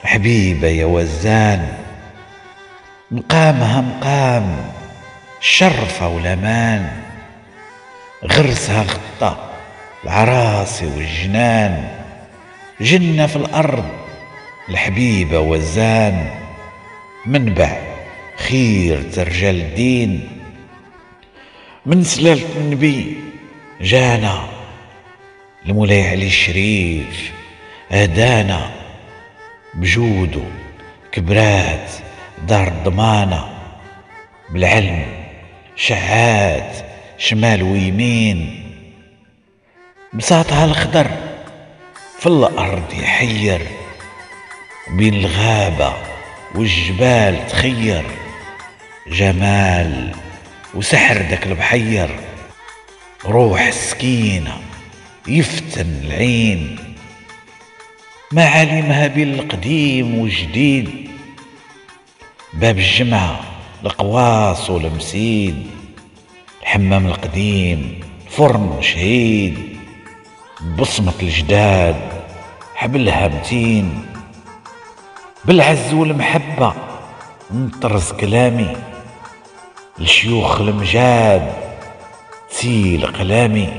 حبيبة يا وزان، مقامها مقام الشرفة والأمان، غرسها غطى العراصي والجنان، جنة في الأرض الحبيبة وزان، منبع خير رجال الدين، من سلالة النبي جانا المولاي علي الشريف، هدانا بجودو كبرات دار الضمانة، بالعلم شعات شمال ويمين، بساطها الخضر في الأرض يحير، بين الغابة والجبال تخير، جمال وسحر داك البحير، روح السكينة يفتن العين، معالمها بين القديم والجديد، باب الجمعة القواص والمسيد، الحمام القديم فرن شهيد، بصمة الجداد حبلها متين، بالعز والمحبة نطرز كلامي، الشيوخ المجاد تسيل قلامي،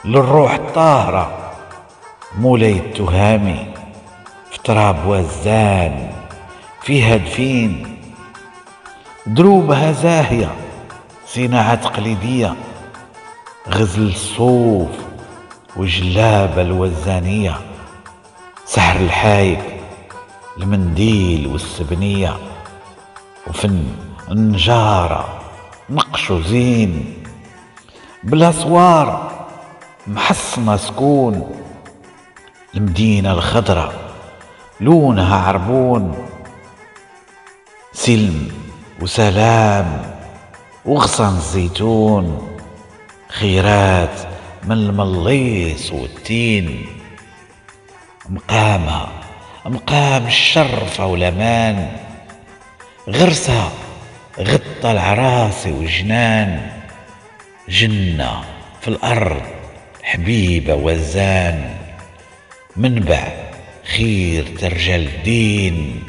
للروح الطاهرة مولاي التهامي، في تراب وزان فيها دفين، دروبها زاهية صناعة تقليدية، غزل الصوف وجلابة الوزانية، سحر الحايك المنديل والسبنية، وفن النجارة نقش زين، بالأسوار محصنة سكون، المدينة الخضراء لونها عربون، سلم وسلام وغصن الزيتون، خيرات من المليص والتين، مقامها مقام الشرفة والأمان، غرسها غطى العراصي والجنان، جنة في الأرض حبيبة وزان، منبع خير رجال الدين،